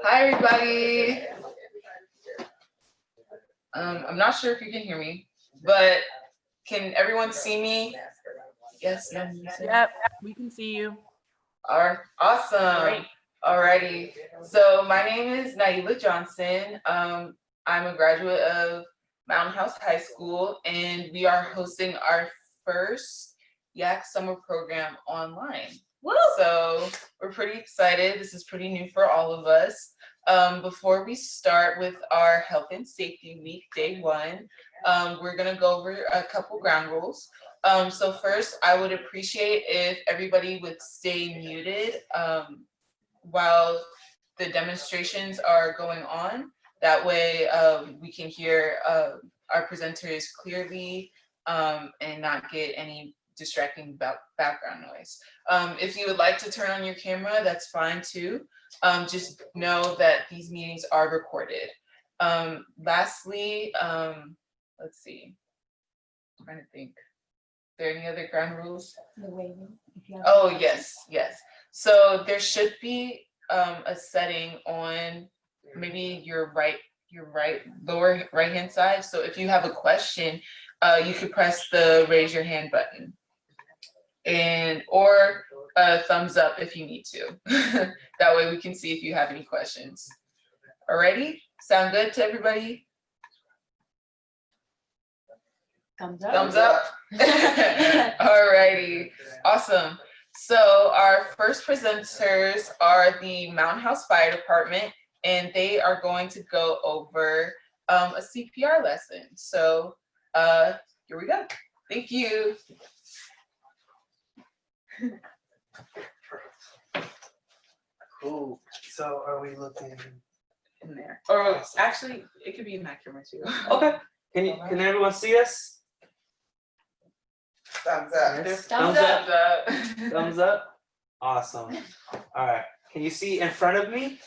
Hi, everybody. I'm not sure if you can hear me, but can everyone see me? Yes, no. Yep, we can see you. All right, awesome. Great. Alrighty. So my name is Naila Johnson. I'm a graduate of Mountain House High School, and we are hosting our first Yak Summer Program online. Woo! So we're pretty excited. This is pretty new for all of us. Before we start with our Health and Safety Week, day one, we're gonna go over a couple ground rules. So first, I would appreciate if everybody would stay muted while the demonstrations are going on. That way we can hear our presenters clearly and not get any distracting background noise. If you would like to turn on your camera, that's fine too. Just know that these meetings are recorded. Lastly, let's see, I'm trying to think. Are there any other ground rules? The waving. Oh, yes. So there should be a setting on maybe your right lower right hand side. So if you have a question, you could press the raise your hand button, or a thumbs up if you need to. That way we can see if you have any questions. Alrighty, sound good to everybody? Thumbs up. Thumbs up. Alrighty, awesome. So our first presenters are the Mountain House Fire Department, and they are going to go over a CPR lesson. So here we go. Thank you. Cool. So are we looking In there. Or actually, it could be in that camera too. okay? Can everyone see us? Thumbs up. Yes. Thumbs up. Thumbs up. Awesome. All right. Can you see in front of me?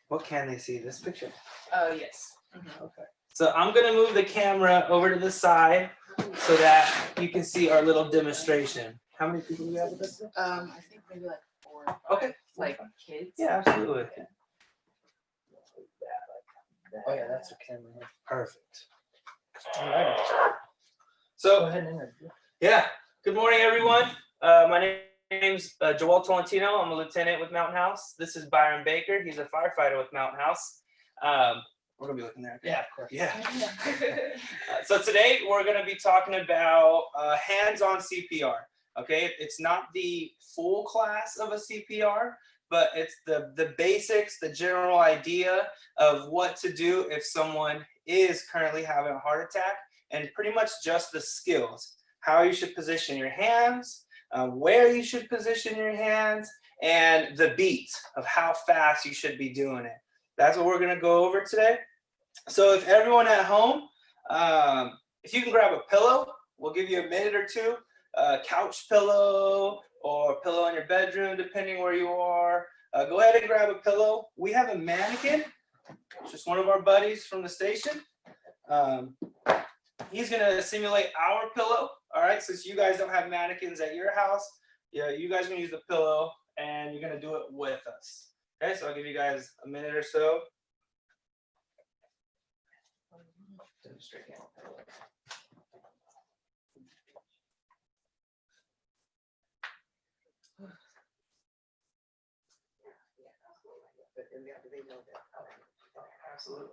What can they see? This picture. Yes. Okay. So I'm gonna move the camera over to the side so that you can see our little demonstration. How many people do we have with us? I think maybe like 4. Okay. Like kids. Yeah, absolutely. Oh yeah, that's a camera. Perfect. All right. So Go ahead and interview. yeah, good morning, everyone. My name's Joel Tolentino. I'm a lieutenant with Mountain House. This is Byron Baker. He's a firefighter with Mountain House. We're gonna be looking there. Yeah, of course. Yeah. So today we're gonna be talking about hands-on CPR. Okay, it's not the full class of a CPR, but it's the basics, the general idea of what to do if someone is currently having a heart attack, and pretty much just the skills, how you should position your hands, where you should position your hands, and the beat of how fast you should be doing it. That's what we're gonna go over today. So if everyone at home, if you can grab a pillow, we'll give you a minute or two, couch pillow or pillow in your bedroom, depending where you are. Go ahead and grab a pillow. We have a mannequin, just one of our buddies from the station. He's gonna simulate our pillow. All right, since you guys don't have mannequins at your house, yeah, you guys are gonna use the pillow and you're gonna do it with us. Okay, so I'll give you guys a minute or so. Absolutely.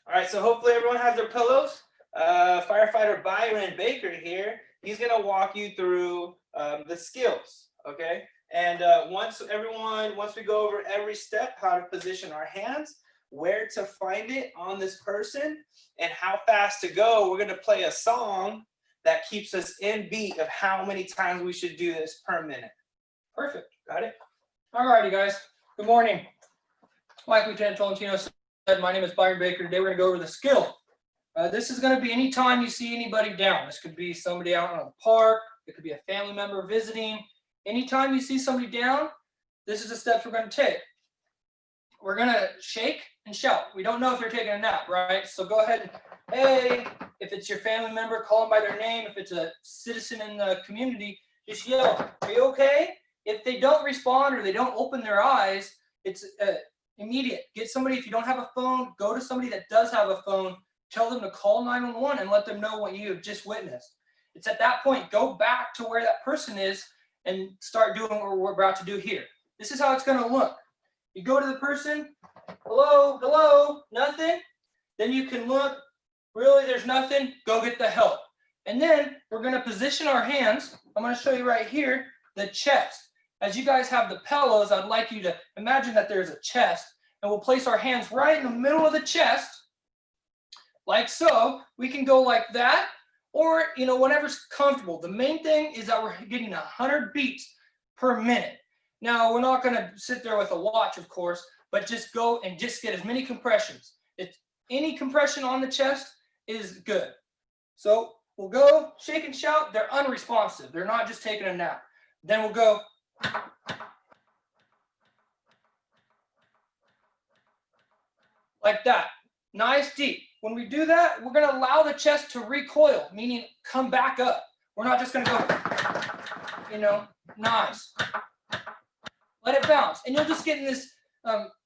All right, so hopefully everyone has their pillows. Firefighter Byron Baker here, he's gonna walk you through the skills, okay? And once we go over every step, how to position our hands, where to find it on this person, and how fast to go, we're gonna play a song that keeps us in beat of how many times we should do this per minute. Perfect, got it? All righty, guys. Good morning. Like Lieutenant Tolentino said, my name is Byron Baker. Today we're going to go over the skill. This is going to be anytime you see anybody down. This could be somebody out on the park. It could be a family member visiting. Anytime you see somebody down, this is the steps we're going to take. We're going to shake and shout. We don't know if they're taking a nap, right? So go ahead and, hey, if it's your family member, call them by their name. If it's a citizen in the community, just yell, "Are you okay?" If they don't respond or they don't open their eyes, it's immediate. Get somebody, if you don't have a phone, go to somebody that does have a phone, tell them to call 911 and let them know what you have just witnessed. It's at that point, go back to where that person is and start doing what we're about to do here. This is how it's going to look. You go to the person, hello, hello, nothing. Then you can look, really, there's nothing, go get the help. And then we're going to position our hands. I'm going to show you right here, the chest. As you guys have the pillows, I'd like you to imagine that there's a chest, and we'll place our hands right in the middle of the chest, like so. We can go like that, or whatever's comfortable. The main thing is that we're getting 100 beats per minute. Now, we're not going to sit there with a watch, of course, but just go and just get as many compressions. Any compression on the chest is good. So we'll go shake and shout. They're unresponsive. They're not just taking a nap. Then we'll go like that. Nice deep. When we do that, we're going to allow the chest to recoil, meaning come back up. We're not just going to go, nice. Let it bounce. And you'll just get in this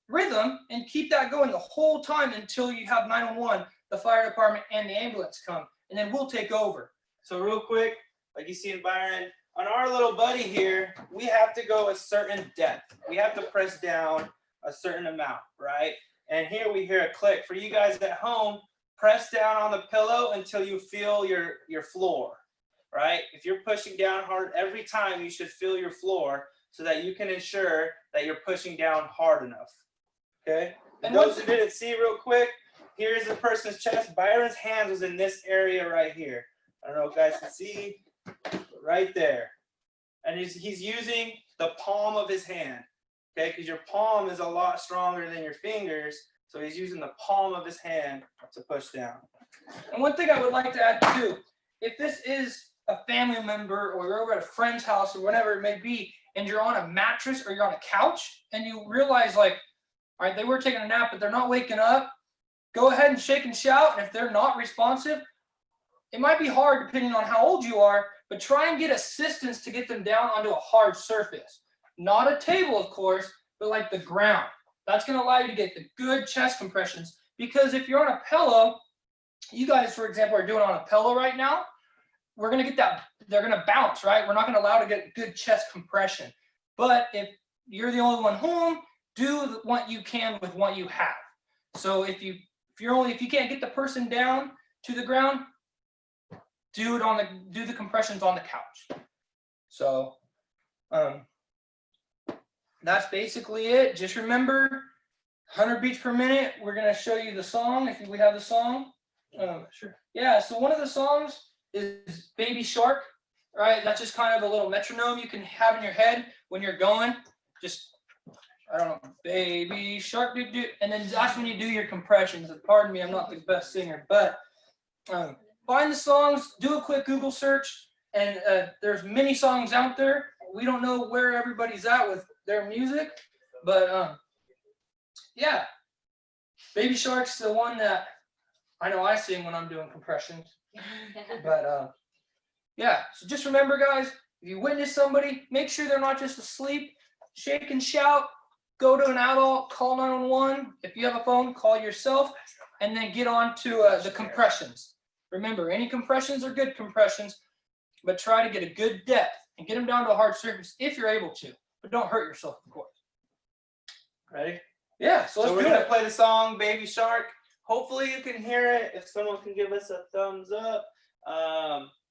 rhythm and keep that going the whole time until you have 911, the fire department, and the ambulance come. And then we'll take over. So real quick, like you see in Byron, on our little buddy here, we have to go a certain depth. We have to press down a certain amount, right? And here we hear a click. For you guys at home, press down on the pillow until you feel your floor, right? If you're pushing down hard every time, you should feel your floor so that you can ensure that you're pushing down hard enough, okay? And those who didn't see real quick, here's the person's chest. Byron's hands was in this area right here. I don't know if you guys can see, right there. And he's using the palm of his hand, okay? Because your palm is a lot stronger than your fingers, so he's using the palm of his hand to push down. And one thing I would like to add too, if this is a family member or you're over at a friend's house or whatever it may be, and you're on a mattress or you're on a couch and you realize like, all right, they were taking a nap, but they're not waking up, go ahead and shake and shout. And if they're not responsive, it might be hard depending on how old you are, but try and get assistance to get them down onto a hard surface. Not a table, of course, but like the ground. That's going to allow you to get the good chest compressions, because if you're on a pillow, you guys, for example, are doing on a pillow right now, we're going to get that, they're going to bounce, right? We're not going to allow to get good chest compression. But if you're the only one home, do what you can with what you have. So if you can't get the person down to the ground, do the compressions on the couch. So that's basically it. Just remember 100 beats per minute. We're going to show you the song if we have the song. Sure. Yeah, so one of the songs is Baby Shark, right? That's just kind of a little metronome you can have in your head when you're going. Just, I don't know, Baby Shark, do, and then that's when you do your compressions. Pardon me, I'm not the best singer, but find the songs, do a quick Google search, and there's many songs out there. We don't know where everybody's at with their music, but yeah, Baby Shark's the one that I know I sing when I'm doing compressions. But yeah, so just remember, guys, if you witness somebody, make sure they're not just asleep. Shake and shout, go to an adult, call 911. If you have a phone, call yourself, and then get on to the compressions. Remember, any compressions are good compressions, but try to get a good depth and get them down to a hard surface if you're able to, but don't hurt yourself, of course. Ready? Yeah, so let's we're do gonna it. play the song Baby Shark. Hopefully you can hear it. If someone can give us a thumbs up.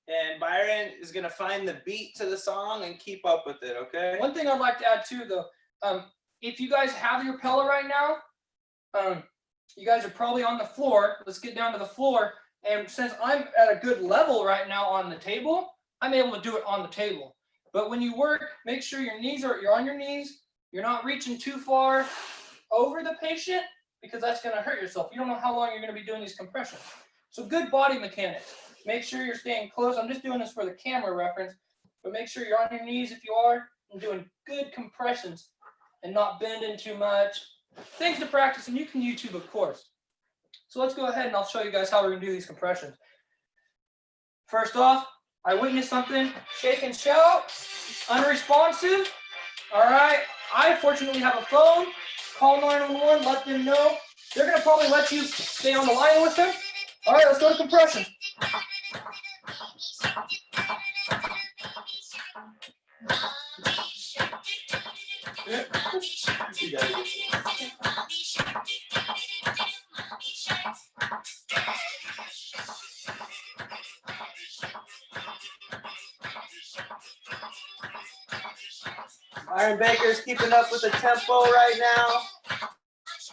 And Byron is gonna find the beat to the song and keep up with it, okay? One thing I'd like to add too, though, if you guys have your pillow right now, you guys are probably on the floor. Let's get down to the floor. And since I'm at a good level right now on the table, I'm able to do it on the table. But when you work, make sure you're on your knees. You're not reaching too far over the patient, because that's going to hurt yourself. You don't know how long you're going to be doing these compressions. So good body mechanics. Make sure you're staying close. I'm just doing this for the camera reference, but make sure you're on your knees if you are, and doing good compressions and not bending too much. Things to practice, and you can YouTube, of course. So let's go ahead and I'll show you guys how we're going to do these compressions. First off, I witnessed something, shake and shout, unresponsive. All right, I fortunately have a phone. Call 911, let them know. They're gonna probably let you stay on the line with them. All right, let's go to compression. Byron Baker's keeping up with the tempo right now.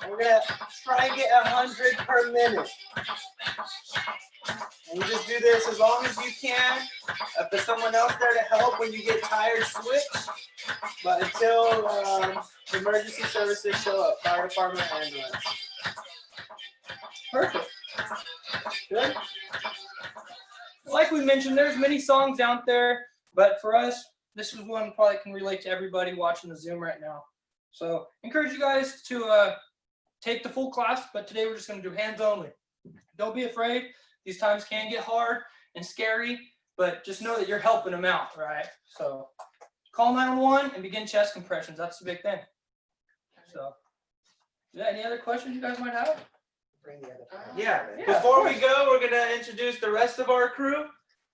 We're gonna try and get 100 per minute. And you just do this as long as you can. If there's someone else there to help when you get tired, switch. But until emergency services show up, fire department, ambulance. Perfect. Good. Like we mentioned, there's many songs out there, but for us, this is one probably can relate to everybody watching the Zoom right now. So encourage you guys to take the full class, but today we're just going to do hands only. Don't be afraid. These times can get hard and scary, but just know that you're helping them out, right? So call 911 and begin chest compressions. That's the big thing. So yeah, any other questions you guys might have? Yeah. Before we go, we're gonna introduce the rest of our crew.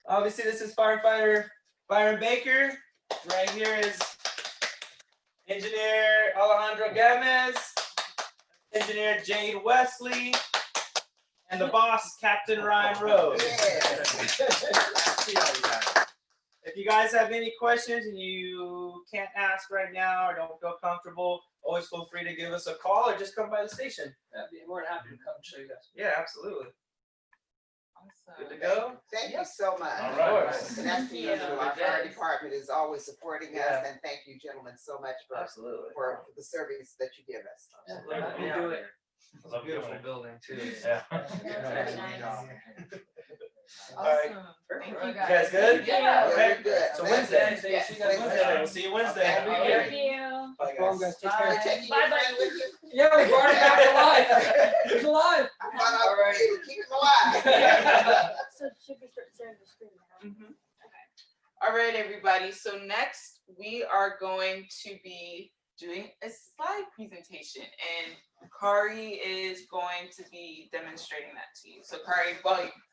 Obviously, this is firefighter Byron Baker. Right here is engineer Alejandro Gomez, engineer Jade Wesley, and the boss, Captain Ryan Rose. If you guys have any questions and you can't ask right now or don't feel comfortable, always feel free to give us a call or just come by the station. I'd be more than happy to come show you guys. Yeah, absolutely. Good to Awesome. go? Thank you so much. All right. And that's the usual. Our fire department is always supporting us, Yeah. and thank you, gentlemen, so much Absolutely. for the service that you give us. Absolutely. Happy to do it. It's a beautiful building too. Yeah. Very nice. All right. Awesome. Thank you You guys. guys good? Yeah. Very good. So Thank Wednesday. Yeah. See you guys Wednesday. Wednesday. We'll see you Wednesday. Okay. All right. you. Bye, Well, guys. guys, take You're care. taking your Bye-bye. friend with you? Yeah, we brought it back alive. He's alive. I thought I was ready to keep him alive. So should we start sharing the screen now? Mhm. All right, everybody. So next we are going to be doing a slide presentation, and Kari is going to be demonstrating that to you. So Kari,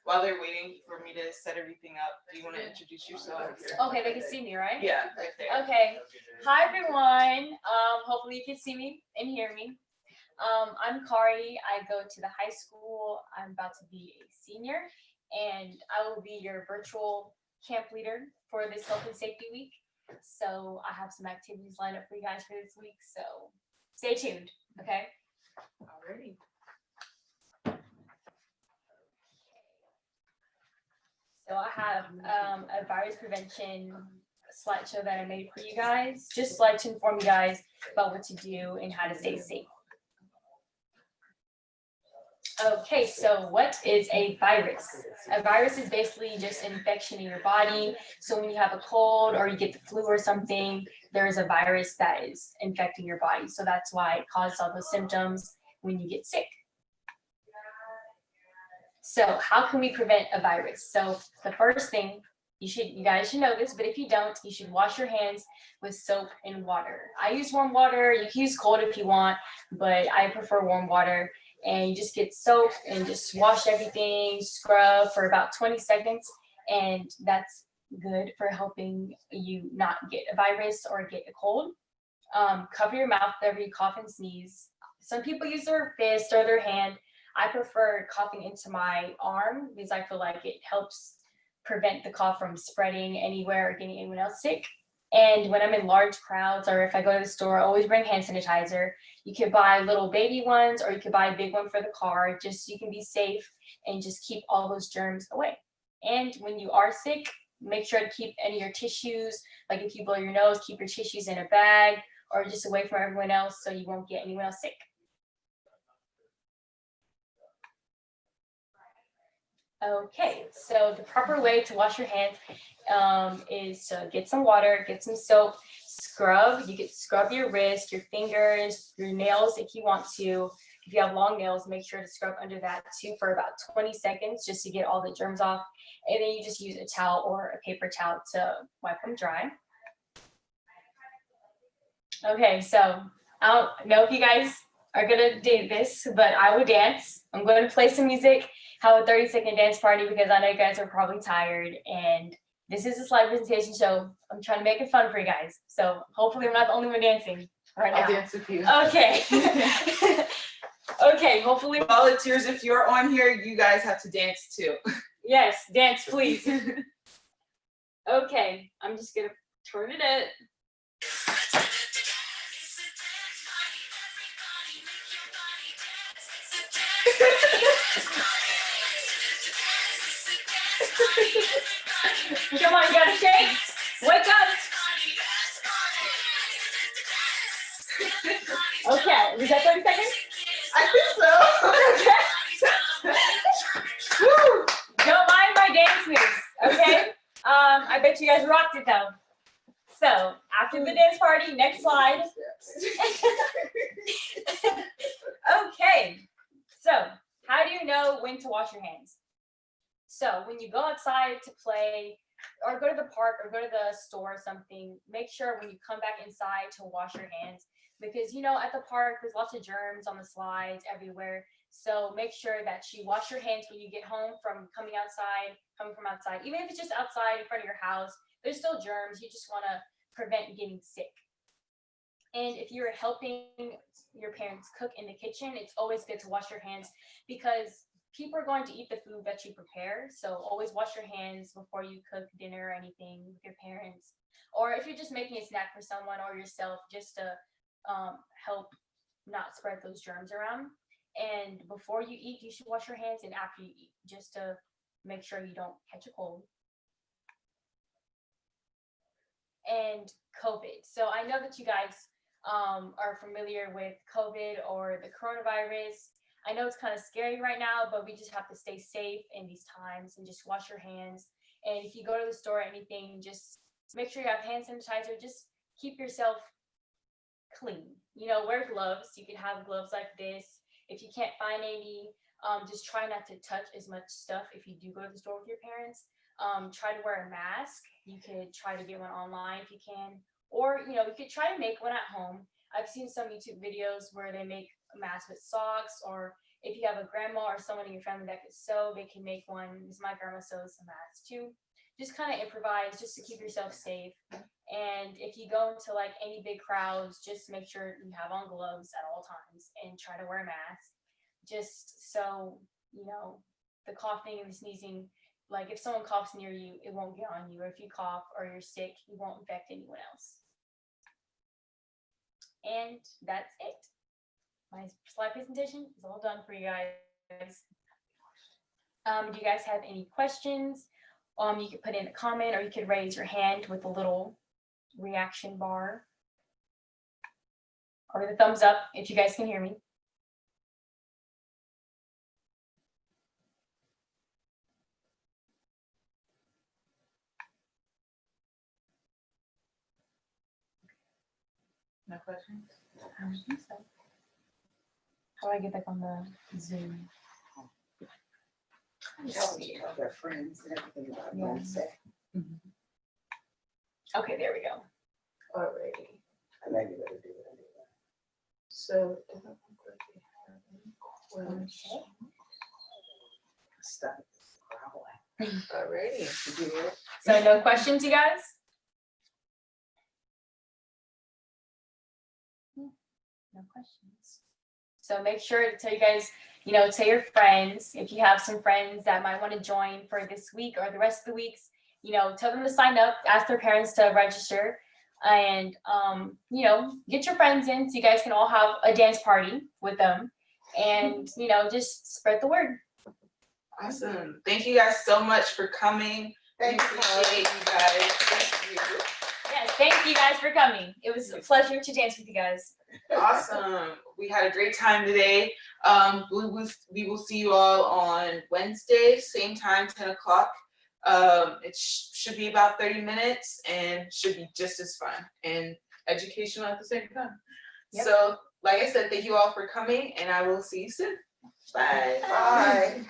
while they're waiting for me to set everything up, do you want to introduce yourself? Okay, they can see me, right? Yeah, right there. Okay. Hi everyone. Hopefully you can see me and hear me. I'm Kari. I go to the high school. I'm about to be a senior, and I will be your virtual camp leader for this Health and Safety Week. So I have some activities lined up for you guys for this week. So stay tuned. Okay. Alrighty. So I have a virus prevention slideshow that I made for you guys, just like to inform you guys about what to do and how to stay safe. Okay, so what is a virus? A virus is basically just an infection in your body. So when you have a cold or you get the flu or something, there is a virus that is infecting your body. So that's why it causes all those symptoms when you get sick. So how can we prevent a virus? So the first thing, you guys should know this, but if you don't, you should wash your hands with soap and water. I use warm water. You can use cold if you want, but I prefer warm water. And you just get soap and just wash everything, scrub for about 20 seconds. And that's good for helping you not get a virus or get a cold. Cover your mouth whenever you cough and sneeze. Some people use their fist or their hand. I prefer coughing into my arm because I feel like it helps prevent the cough from spreading anywhere or getting anyone else sick. And when I'm in large crowds or if I go to the store, I always bring hand sanitizer. You could buy little baby ones or you could buy a big one for the car, just so you can be safe and just keep all those germs away. And when you are sick, make sure to keep any of your tissues, like if you blow your nose, keep your tissues in a bag or just away from everyone else so you won't get anyone else sick. Okay, so the proper way to wash your hands is to get some water, get some soap, scrub. You could scrub your wrist, your fingers, your nails if you want to, If you have long nails, make sure to scrub under that too for about 20 seconds just to get all the germs off. And then you just use a towel or a paper towel to wipe them dry. Okay, so I don't know if you guys are gonna do this, but I will dance. I'm going to play some music, have a 30-second dance party because I know you guys are probably tired and this is a slide presentation show. I'm trying to make it fun for you guys. So hopefully I'm not the only one dancing right I'll now. dance with you. Okay. Okay, hopefully. Volunteers, if you're on here, you guys have to dance too. Yes, dance please. Okay, I'm just gonna turn it up. Come on, you gotta shake. Wake up. Okay, was that 30 seconds? I think so. Woo! Don't mind my dance moves, okay? I bet you guys rocked it though. So after the dance party, next slide. Okay, so how do you know when to wash your hands? So when you go outside to play or go to the park or go to the store or something, make sure when you come back inside to wash your hands because at the park there's lots of germs on the slides everywhere. So make sure that you wash your hands when you get home from coming from outside. Even if it's just outside in front of your house, there's still germs. You just want to prevent getting sick. And if you're helping your parents cook in the kitchen, it's always good to wash your hands because people are going to eat the food that you prepare. So always wash your hands before you cook dinner or anything with your parents. Or if you're just making a snack for someone or yourself, just to help not spread those germs around. And before you eat, you should wash your hands, and after you eat, just to make sure you don't catch a cold. And COVID. So I know that you guys are familiar with COVID or the coronavirus. I know it's kind of scary right now, but we just have to stay safe in these times and just wash your hands. And if you go to the store or anything, just make sure you have hand sanitizer. Just keep yourself clean. Wear gloves. You can have gloves like this. If you can't find any, just try not to touch as much stuff if you do go to the store with your parents. Try to wear a mask. You could try to get one online if you can. Or, you could try to make one at home. I've seen some YouTube videos where they make a mask with socks, or if you have a grandma or someone in your family that could sew, they can make one. Because my grandma sews some masks too. Just kind of improvise just to keep yourself safe. And if you go into like any big crowds, just make sure you have on gloves at all times and try to wear a mask. Just so, the coughing and the sneezing, like if someone coughs near you, it won't get on you. Or if you cough or you're sick, you won't infect anyone else. And that's it. My slide presentation is all done for you guys. Do you guys have any questions? You could put in a comment or you could raise your hand with a little reaction bar. Or the thumbs up if you guys can hear me. No questions? I don't think so. How do I get back on the Zoom? Tell me about their friends and everything about Yeah. Wednesday. Okay, there we go. Alrighty. I know you better do it anyway. So it doesn't look like we have any questions. Stop growling. Alrighty. Did you hear it? So no questions, you guys? No questions. So make sure to tell you guys, tell your friends, if you have some friends that might want to join for this week or the rest of the weeks, tell them to sign up, ask their parents to register, and, get your friends in so you guys can all have a dance party with them and, just spread the word. Awesome. Thank you guys so much for coming. Thank We you. appreciate you guys. Thank you. Yes, thank you guys for coming. It was a pleasure to dance with you guys. Awesome. We had a great time today. We will see you all on Wednesday, same time, 10 o'clock. It should be about 30 minutes and should be just as fun and educational at the same time. Yep. So like I said, thank you all for coming, and I will see you soon. Bye. Bye.